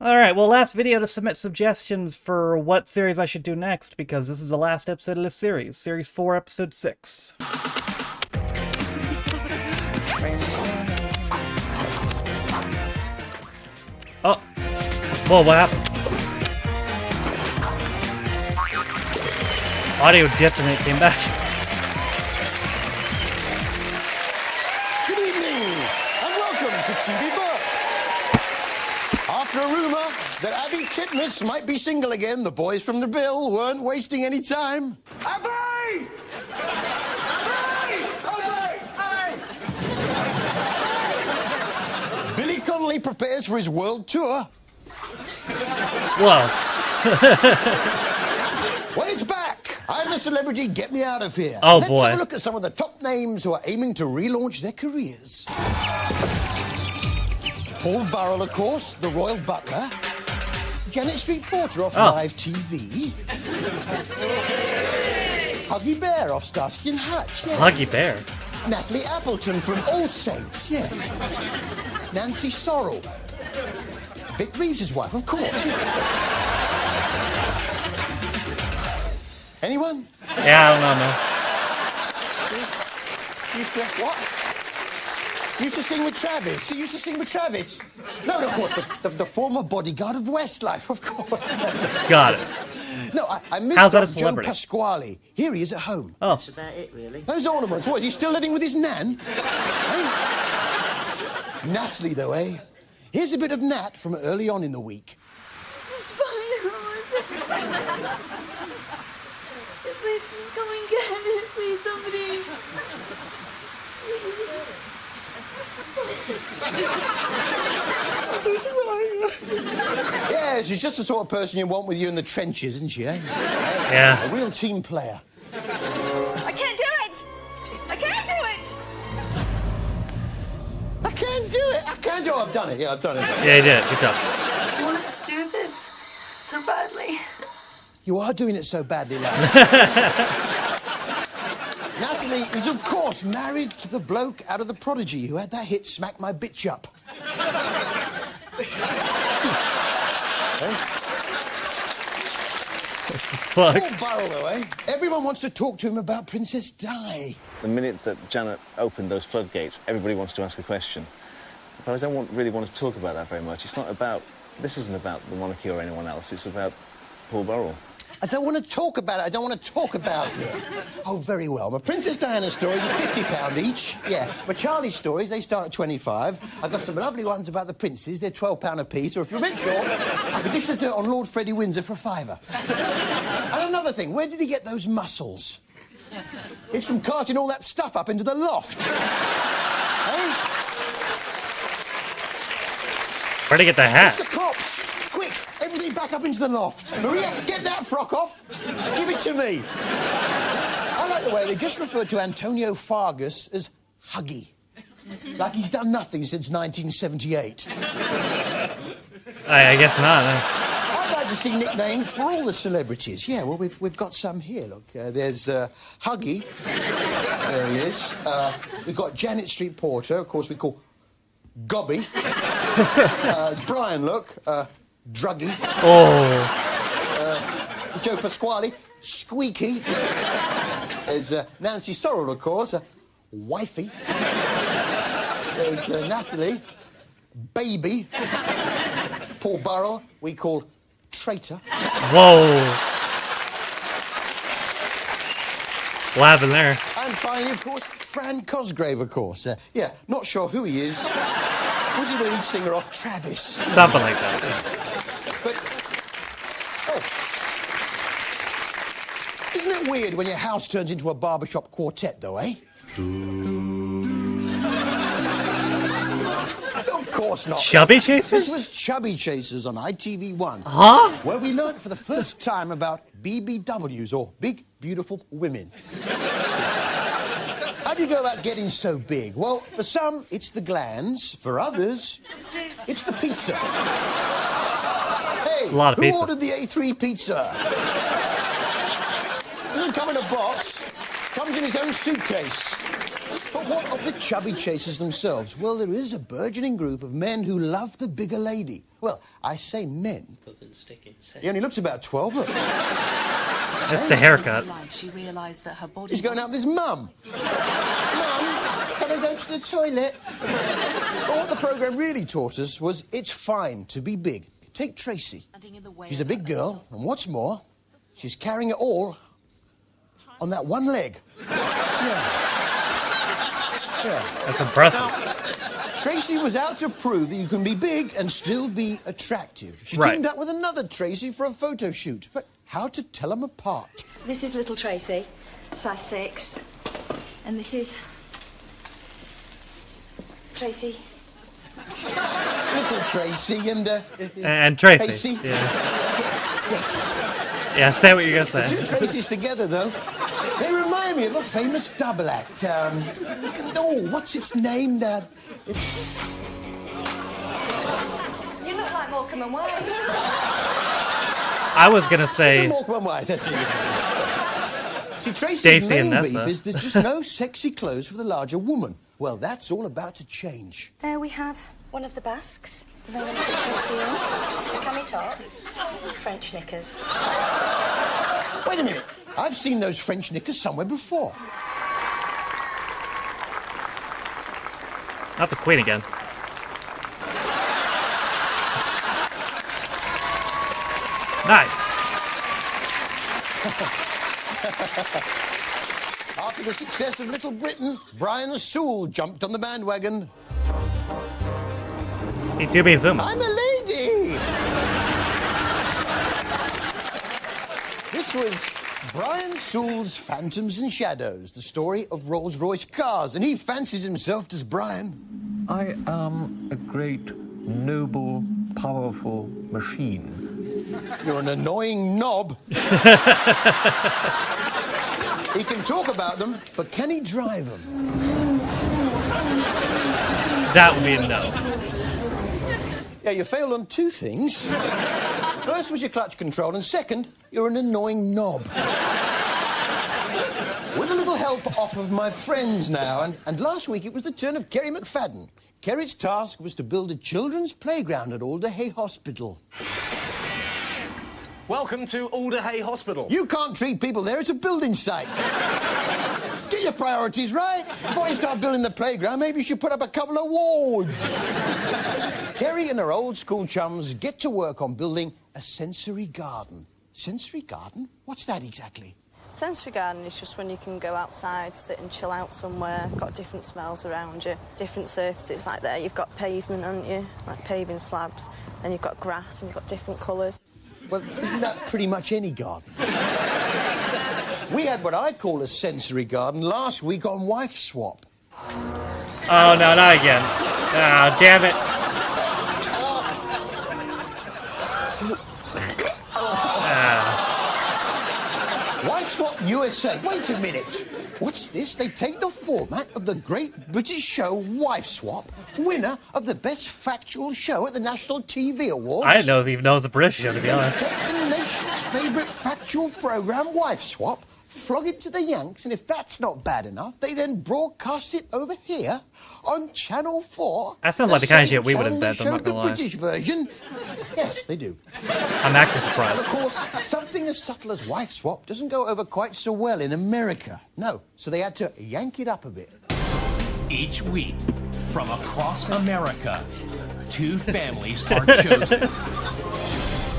Alright, well, last video to submit suggestions for what series I should do next, because this is the last episode of this series. Series 4, Episode 6. Oh! Whoa, what happened? Audio dipped and it came back. Good evening, and welcome to TV Burp. After a rumour that Abby Titmuss might be single again, the boys from the Bill weren't wasting any time. Abby! Abby! Abby! Billy Connolly prepares for his world tour. Whoa. Well, it's back. I'm a celebrity. Get me out of here. Oh, Let's boy. have a look at some of the top names who are aiming to relaunch their careers. Paul Burrell, of course, the royal butler. Janet Street Porter off live TV. Huggy Bear off Starsky and Hutch, yes. Huggy Bear. Natalie Appleton from All Saints, yes. Nancy Sorrell. Vic Reeves' wife, of course, yes. Anyone? Yeah, I don't know, Used to what? Used to sing with Travis. He used to sing with Travis. No, of course, the former bodyguard of Westlife, of course. Got it. No, I missed How's that a Joe celebrity? Pasquale. Here he is at home. Oh. That's about it, really. Those ornaments, what, is he still living with his nan? Eh? Natalie, though, eh? Here's a bit of Nat from early on in the week. Please come and get it, please, somebody. Yeah, she's just the sort of person you want with you in the trenches, isn't she, eh? Yeah. A real team player. I can't do it! I can't do it! I can't do it. I can't do it. I've done it. Yeah, I've done it. Yeah, he did. Good job. I want to do this so badly. You are doing it so badly, love. Natalie is, of course, married to the bloke out of The Prodigy who had that hit Smack My Bitch Up. Fuck. Paul Burrell, though, eh? Everyone wants to talk to him about Princess Di. The minute that Janet opened those floodgates, everybody wants to ask a question. But I don't really want to talk about that very much. It's not about... This isn't about the monarchy or anyone else. It's about Paul Burrell. I don't want to talk about it. I don't want to talk about it. Oh, very well. My Princess Diana stories are £50 each. Yeah. My Charlie stories, they start at 25. I've got some lovely ones about the princes. They're £12 a piece. Or if you're a bit short, I could dish the dirt on Lord Freddie Windsor for £5. And another thing, where did he get those muscles? It's from carting all that stuff up into the loft. Eh? Where'd he get the hat? It's the cops. Quick, everything back up into the loft. Maria, get that frock off. Give it to me. I like the way they just referred to Antonio Fargas as Huggy. Like he's done nothing since 1978. I guess not. I'd like to see nicknames for all the celebrities. Yeah, well, we've got some here, look. There's Huggy. There he is. We've got Janet Street Porter, of course we call Gobby. There's Brian, look. Druggy. Oh. There's Joe Pasquale. Squeaky. There's Nancy Sorrell, of course. Wifey. There's Natalie. Baby. Paul Burrell, we call Traitor. Whoa. What happened there? And finally, of course, Fran Cosgrave, of course. Yeah, not sure who he is. Was he the lead singer of Travis? Something like that. But, oh. Isn't it weird when your house turns into a barbershop quartet, though, eh? Of course not. Chubby Chasers? This was Chubby Chasers on ITV1. Huh? Where we learnt for the first time about BBWs, or Big Beautiful Women. How do you go about getting so big? Well, for some, it's the glands. For others, it's the pizza. Hey, a lot of who pizza. ordered the A3 pizza? Doesn't come in a box. Comes in his own suitcase. But what of the chubby chasers themselves? Well, there is a burgeoning group of men who love the bigger lady. Well, I say men. He only looks about 12. Look. That's the haircut. She realised that her body. He's going out with his mum. Mum, can I go to the toilet? But what the programme really taught us was it's fine to be big. Take Tracy. She's a big girl, and what's more, she's carrying it all on that one leg. Yeah. That's impressive. Tracy was out to prove that you can be big and still be attractive. She teamed up with another Tracy for a photo shoot. But how to tell them apart? This is little Tracy, size 6. And this is Tracy. Little Tracy And Tracy. Tracy. Yeah. Yes. Yeah, say what you're gonna The two say. Tracys together, though, they remind me of a famous double act. What's its name? You look like Morecambe and Wise. I was gonna say Morecambe and Wise, that's it. See, Tracy's Stacey and main beef Nessa. is there's just no sexy clothes for the larger woman. Well, that's all about to change. There we have one of the Basques. The very little Tracy in. The cami top. French knickers. Wait a minute. I've seen those French knickers somewhere before. not the Queen again. Nice. After the success of Little Britain, Brian Sewell jumped on the bandwagon. He do be zooming. I'm a lady! This was Brian Sewell's Phantoms and Shadows, the story of Rolls-Royce cars, and he fancies himself as Brian. I am a great, noble, powerful machine. You're an annoying knob. He can talk about them, but can he drive them? That would be a no. Yeah, you failed on two things. First was your clutch control, and second, you're an annoying knob. With a little help off of my friends now, and last week it was the turn of Kerry McFadden. Kerry's task was to build a children's playground at Alderhay Hospital. Welcome to Alderhay Hospital. You can't treat people there, it's a building site. Get your priorities right. Before you start building the playground, maybe you should put up a couple of wards. Kerry and her old school chums get to work on building a sensory garden. Sensory garden? What's that exactly? Sensory garden is just when you can go outside, sit and chill out somewhere, got different smells around you, different surfaces like there. You've got pavement, haven't you? Like paving slabs, and you've got grass and you've got different colours. Well, isn't that pretty much any garden? We had what I call a sensory garden last week on Wife Swap. Oh no, not again. Ah, damn it. Wife Swap USA. Wait a minute. What's this? They take the format of the great British show Wife Swap, winner of the best factual show at the National TV Awards. I didn't even know it was a British show, to be honest. They take the nation's favourite factual programme, Wife Swap, flog it to the Yanks, and if that's not bad enough, they then broadcast it over here on Channel 4. That sounds like the kind of same shit we would channel invent, that I'm not showed the gonna lie. British version. Yes, they do. I'm actually And surprised. of course, something as subtle as Wife Swap doesn't go over quite so well in America. No, so they had to yank it up a bit. Each week, from across America, two families are chosen.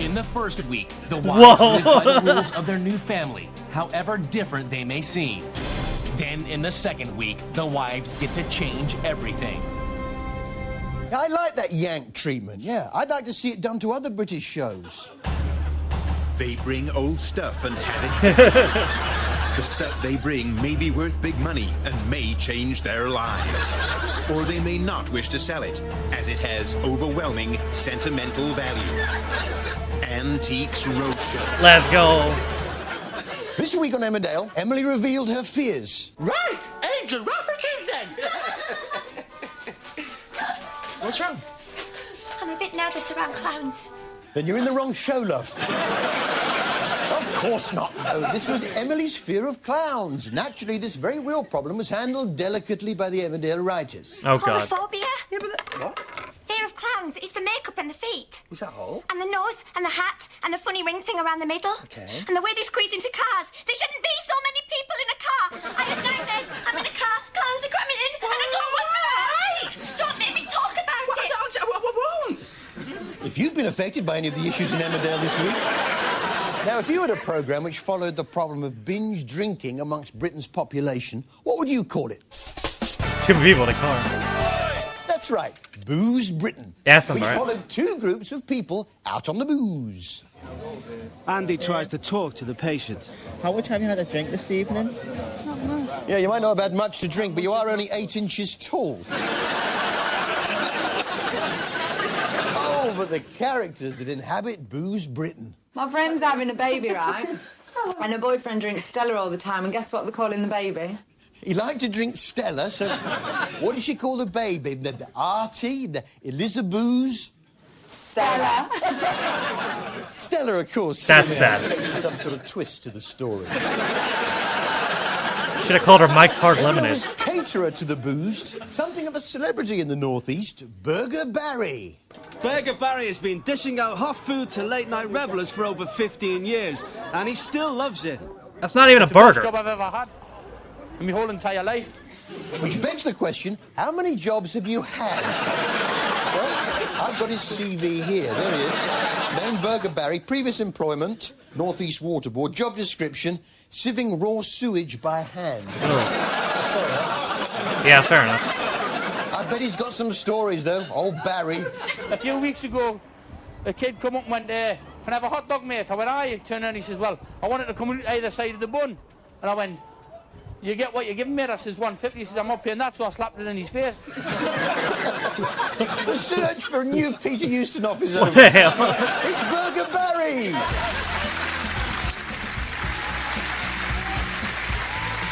In the first week, the wives live by the rules of their new family, however different they may seem. Then in the second week, the wives get to change everything. I like that yank treatment, yeah. I'd like to see it done to other British shows. They bring old stuff and have it. The stuff they bring may be worth big money and may change their lives. Or they may not wish to sell it, as it has overwhelming sentimental value. Antiques Roadshow. Let's go. This week on Emmerdale, Emily revealed her fears. Right! A giraffe is then! What's wrong? I'm a bit nervous around clowns. Then you're in the wrong show, love. Of course not. No, this was Emily's fear of clowns. Naturally, this very real problem was handled delicately by the Emmerdale writers. Oh, God. Homophobia? Yeah, but what? Fear of clowns. It's the makeup and the feet. Is that all? And the nose and the hat and the funny ring thing around the middle. Okay. And the way they squeeze into cars. There shouldn't be so many people in a car. I have nightmares. I'm in a car. Clowns are cramming in. And I don't want to. Don't make me talk about it. I won't. If you've been affected by any of the issues in Emmerdale this week... Now, if you had a programme which followed the problem of binge drinking amongst Britain's population, what would you call it? It's too many people in a car. That's right, Booze Britain. Yes, which right. followed two groups of people out on the booze. Andy tries to talk to the patient. How much have you had a drink this evening? Yeah, you might not have had much to drink, but you are only 8 inches tall. Oh, but the characters that inhabit Booze Britain. My friend's having a baby, right? And her boyfriend drinks Stella all the time, and guess what they're calling the baby? He liked to drink Stella, so what did she call the baby? The Artie? The Elizabeth? Stella. Stella, of course. That's sad. Some sort of twist to the story. Should have called her Mike's Hard There Lemonade. was caterer to the boozed, something of a celebrity in the northeast, Burger Barry. Burger Barry has been dishing out hot food to late-night revellers for over 15 years, and he still loves it. That's not even a It's the best burger. job I've ever had in my whole entire life. Which begs the question, how many jobs have you had? Well, I've got his CV here. There he is. Name Burger Barry, previous employment, Northeast Water Board, job description, sieving raw sewage by hand. Yeah, fair enough. I bet he's got some stories, though, old Barry. A few weeks ago, a kid come up and went, can I have a hot dog, mate? I went, aye. Turned around and he says, well, I want it to come on either side of the bun. And I went, you get what you're giving me? I says, 150. He says, I'm not paying that, so I slapped it in his face. The search for a new Peter Ustinov is over. What the hell? It's Burger Barry!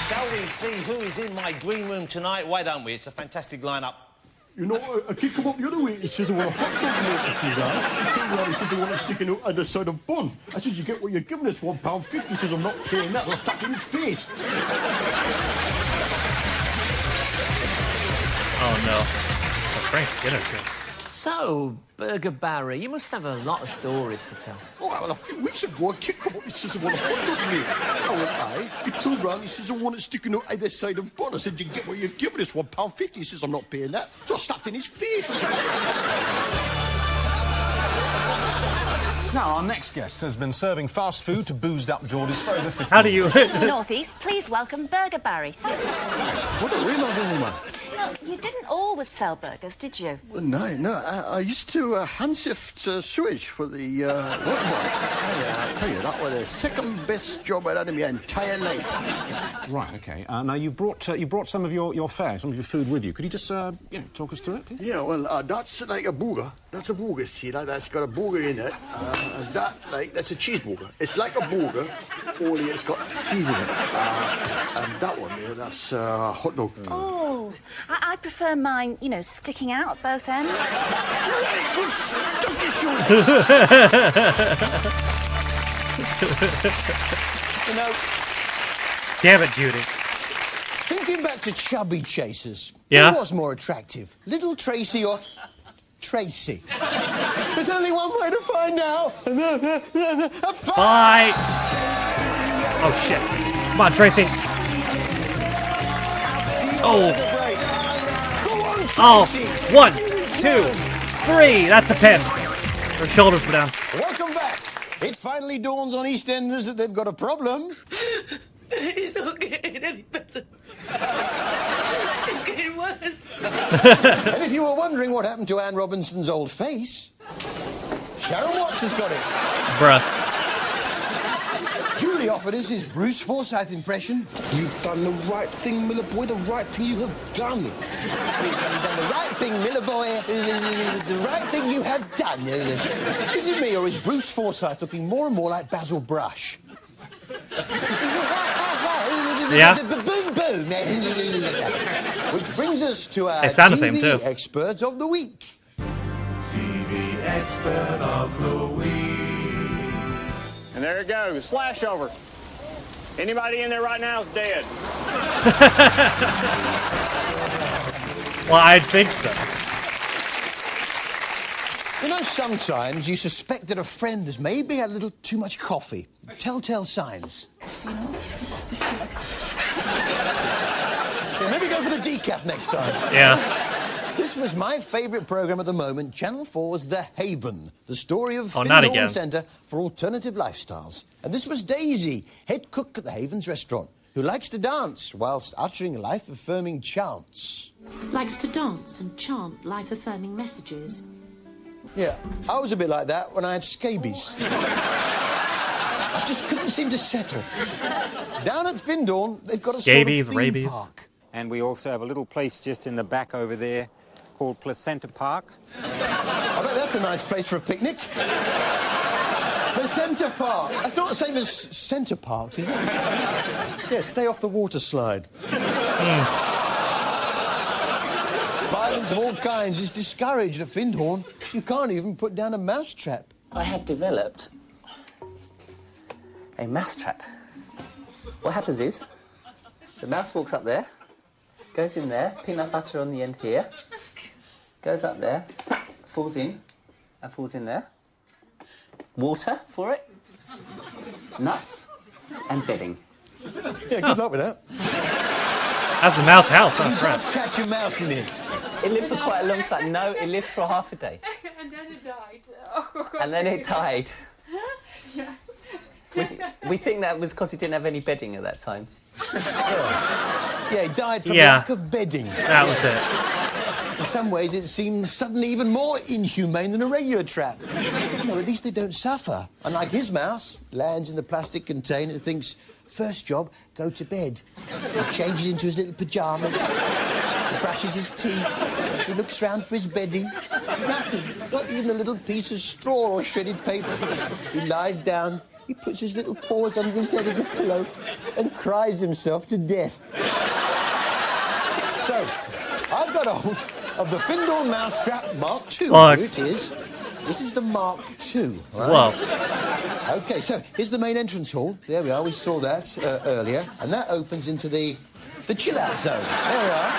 Shall we see who is in my green room tonight? Why don't we? It's a fantastic lineup. You know, a kid come up the other way, he says, I want a hot dog, mate. I says, he turned around, he said, they want it sticking out either side of bun. I said, you get what you're giving us, £1.50. He says, I'm not paying that, I'll stuck in his face. Oh, no. The Frank Skinner shit. So, Burger Barry, you must have a lot of stories to tell. Oh, well, a few weeks ago, a kid come up, he says, I want a hot dog, mate. I went, aye. He turned around, he says, I want it sticking out either side of bun. I said, you get what you're giving us, £1.50. He says, I'm not paying that. So I slapped in his face. Now, our next guest has been serving fast food to boozed-up Geordies for over 50 How do you... Northeast, please welcome Burger Barry. What a real woman. Well, you didn't always sell burgers, did you? Well, no. I used to hand sift sewage for the water board. I tell you, that was the second best job I'd had in my entire life. Right, OK. Now, you brought some of your fare, some of your food with you. Could you just talk us through it, please? Yeah, well, that's like a burger. That's a burger, see, that's got a burger in it. And that's a cheeseburger. It's like a burger, only it's got cheese in it. And that one there, that's a hot dog. Oh, I prefer mine, you know, sticking out at both ends. You know... Damn it, Judy. Thinking back to Chubby chasers, Yeah? who was more attractive, Little Tracy or Tracy? There's only one way to find out. Bye. Oh, shit. Come on, Tracy. Oh. Oh. 1, 2, 3. That's a pin. Her shoulders were down. Welcome back. It finally dawns on EastEnders that they've got a problem. It's not getting any better. It's getting worse. And if you were wondering what happened to Anne Robinson's old face, Sharon Watts has got it. Bruh. Julie offered us his Bruce Forsyth impression. You've done the right thing, Miller boy, the right thing you have done. You've done the right thing, Miller boy, the right thing you have done. Is it me, or is Bruce Forsyth looking more and more like Basil Brush? Yeah. Boom, boom. Which brings us to our They sound the TV same, too. Expert of the Week. TV Expert of the Week. And there it goes. Flash over. Anybody in there right now is dead. Well, I'd think so. You know, sometimes you suspect that a friend has maybe had a little too much coffee. Telltale signs. You know, just feel like... Yeah, maybe go for the decaf next time. Yeah. This was my favourite programme at the moment, Channel 4's The Haven, the story of not again. Findhorn Centre for Alternative Lifestyles. And this was Daisy, head cook at the Haven's restaurant, who likes to dance whilst uttering life-affirming chants. Likes to dance and chant life-affirming messages. Yeah, I was a bit like that when I had scabies. I just couldn't seem to settle. Down at Findhorn, they've got a Scabies, sort of theme rabies. park. And we also have a little place just in the back over there called Placenta Park. I bet that's a nice place for a picnic. Placenta Park. That's not the same as Centre Parks, is it? Yeah, stay off the water slide. Violence of all kinds is discouraged at Findhorn. You can't even put down a mousetrap. I have developed a mousetrap. What happens is, the mouse walks up there, goes in there, peanut butter on the end here, goes up there, falls in, and falls in there. Water for it, nuts, and bedding. Yeah, good luck with that. That's a mouse house, huh? You just catch a mouse in it. It lived for quite a long time. No, it lived for half a day. And then it died. And then it died. Yeah. We think that was because he didn't have any bedding at that time. Yeah, he died from Yeah. lack of bedding. That was it. In some ways, it seems suddenly even more inhumane than a regular trap. No, at least they don't suffer. Unlike his mouse, lands in the plastic container, thinks, first job, go to bed. He changes into his little pyjamas. He brushes his teeth. He looks round for his bedding. Nothing. Not even a little piece of straw or shredded paper. He lies down. He puts his little paws under his head as a pillow and cries himself to death. So, I've got hold of the Findhorn Mousetrap Mark II. Look. Here it is. This is the Mark II. Right? Whoa. OK, so here's the main entrance hall. There we are. We saw that earlier. And that opens into the chill-out zone. There we are.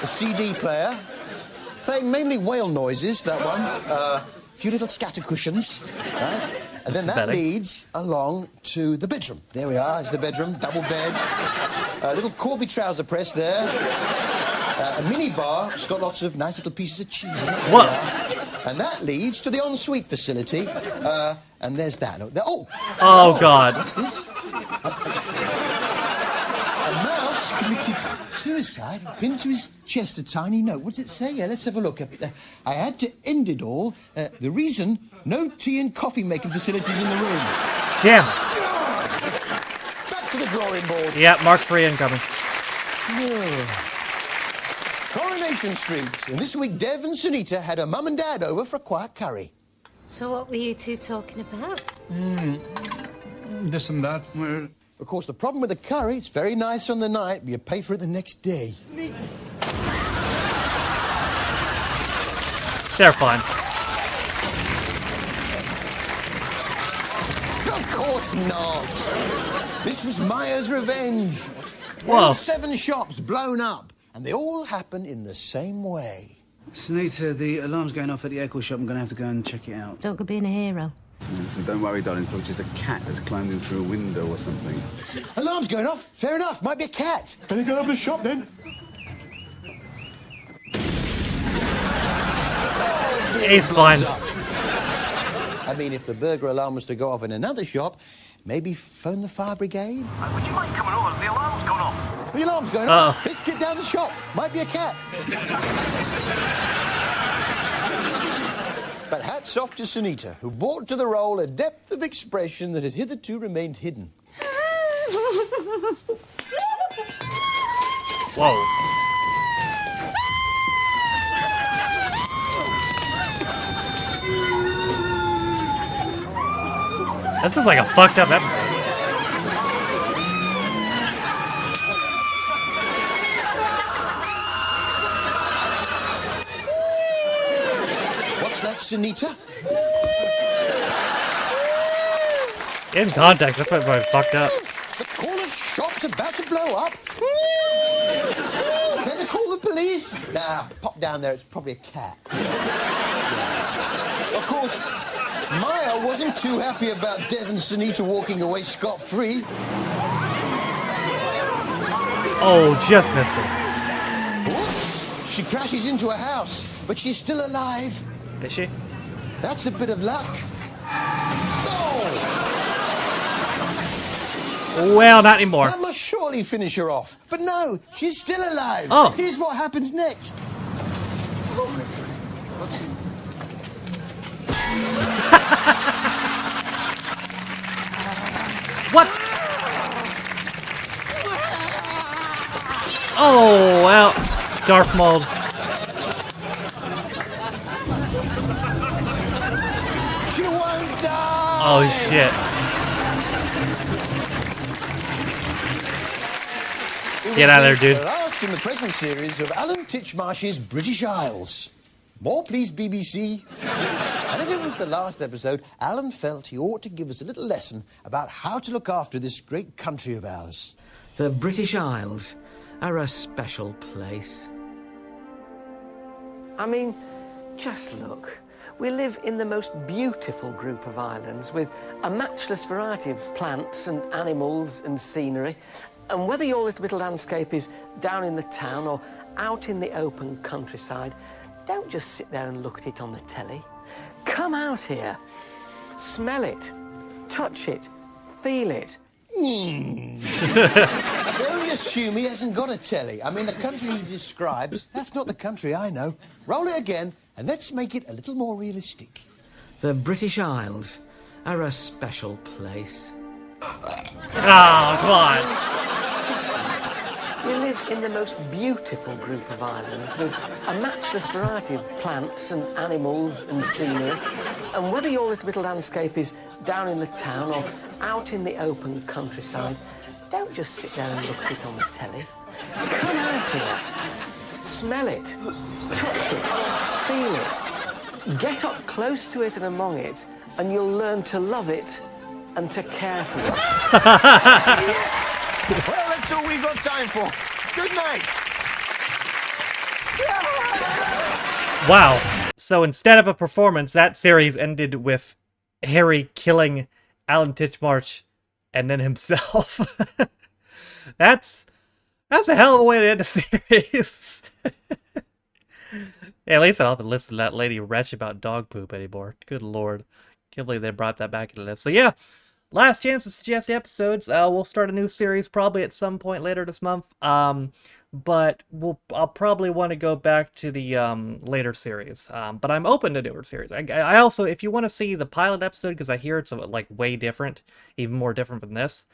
A CD player. Playing mainly whale noises, that one. A few little scatter cushions. Right? And then that leads along to the bedroom. There we are, it's the bedroom, double bed. A little Corby trouser press there. A mini bar, it's got lots of nice little pieces of cheese in it. What? And that leads to the ensuite facility. And there's that. Oh! Oh, God. What's this? A mouse committed suicide, pinned to his chest a tiny note. What's it say? Yeah, let's have a look. I had to end it all. The reason, no tea and coffee making facilities in the room. Damn. Back to the drawing board. Yeah, Mark 3 incoming. Coronation Street. And this week, Dev and Sunita had her mum and dad over for a quiet curry. So what were you two talking about? This and that. Of course, the problem with the curry, it's very nice on the night, but you pay for it the next day. They're fine. Of course not. This was Maya's revenge. Whoa. All 7 shops blown up, and they all happen in the same way. Sunita, the alarm's going off at the airco shop. I'm going to have to go and check it out. Don't go being a hero. Listen, don't worry, darling. It's just a cat that's climbed in through a window or something. Alarm's going off. Fair enough. Might be a cat. Better go over the shop then. He's fine. I mean, if the burglar alarm was to go off in another shop, maybe phone the fire brigade. Would you mind coming over? The alarm's gone off. The alarm's going off. Let's get down the shop. Might be a cat. But hats off to Sunita, who brought to the role a depth of expression that had hitherto remained hidden. Whoa. This is like a fucked up episode. What's that, Sunita? In context, that's probably fucked up. The corner shop's about to blow up. Better call the police. Nah, pop down there. It's probably a cat. Yeah. Of course, Maya wasn't too happy about Dev and Sunita walking away scot-free. Oh, just missed her. Whoops! She crashes into a house, but she's still alive. Is she? That's a bit of luck. Well, not anymore. That must surely finish her off. But no, she's still alive. Oh. Here's what happens next. What? Oh, well. Darth Maul. She won't die. Oh, shit. Get out of there, dude. The last in the present series of Alan Titchmarsh's British Isles. More, please, BBC. And as it was the last episode, Alan felt he ought to give us a little lesson about how to look after this great country of ours. The British Isles are a special place. I mean, just look. We live in the most beautiful group of islands with a matchless variety of plants and animals and scenery. And whether your little landscape is down in the town or out in the open countryside, don't just sit there and look at it on the telly. Come out here, smell it, touch it, feel it. Don't assume he hasn't got a telly. I mean, the country he describes, that's not the country I know. Roll it again, and let's make it a little more realistic. The British Isles are a special place. Oh, come on. We live in the most beautiful group of islands with a matchless variety of plants and animals and scenery. And whether your little landscape is down in the town or out in the open countryside, don't just sit there and look at it on the telly. Come out here, smell it, touch it, feel it. Get up close to it and among it, and you'll learn to love it and to care for it. Well, that's all we've got time for. Good night. Wow. So instead of a performance, that series ended with Harry killing Alan Titchmarsh and then himself. That's a hell of a way to end a series. Yeah, at least I don't have to listen to that lady retch about dog poop anymore. Good lord. Can't believe they brought that back into this. So yeah, last chance to suggest episodes. We'll start a new series probably at some point later this month. But I'll probably want to go back to the later series. But I'm open to newer series. I also, if you want to see the pilot episode, because I hear it's like way different, even more different than this,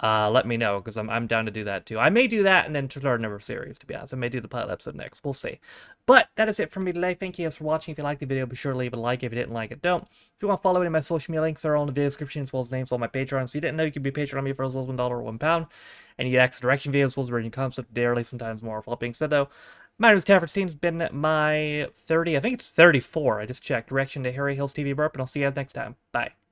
let me know, because I'm down to do that too. I may do that and then start another series, to be honest. I may do the pilot episode next. We'll see. But that is it for me today. Thank you guys for watching. If you liked the video, be sure to leave a like. If you didn't like it, don't. If you want to follow any of my social media links, they're all in the video description, as well as names on my Patreon. So you didn't know you could be a patron on me for as little as $1 or £1. And you get extra direction videos, as well as reading comments up daily, sometimes more. For all being said, though, my name is Tafford Stein. It's been my 30, I think it's 34. I just checked. Direction to Harry Hill's TV Burp, and I'll see you guys next time. Bye.